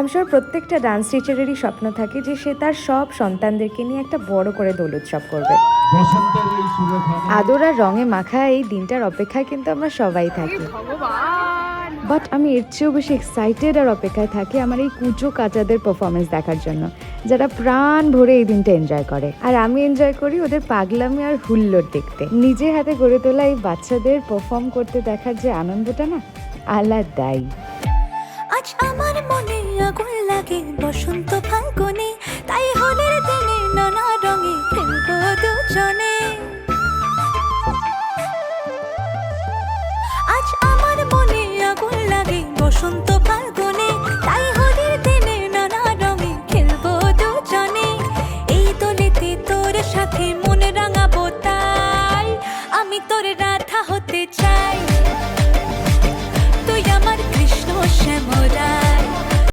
আমি শিওর প্রত্যেকটা ডান্স টিচারেরই স্বপ্ন থাকে যে সে তার সব সন্তানদেরকে নিয়ে একটা বড় করে দোল উৎসব করবে। আদর আর রঙে মাখা এই দিনটার অপেক্ষায় কিন্তু আমরা সবাই থাকি। বাট আমি এর চেয়েও বেশি এক্সাইটেড আর অপেক্ষায় থাকি আমার এই কুচো কাচাদের পারফরমেন্স দেখার জন্য, যারা প্রাণ ভরে এই দিনটা এনজয় করে। আর আমি এনজয় করি ওদের পাগলামি আর হুল্লোড় দেখতে। নিজে হাতে গড়ে তোলা এই বাচ্চাদের পারফর্ম করতে দেখার যে আনন্দটা না, আলাদাই। আজ আমার মনে আগুন লাগে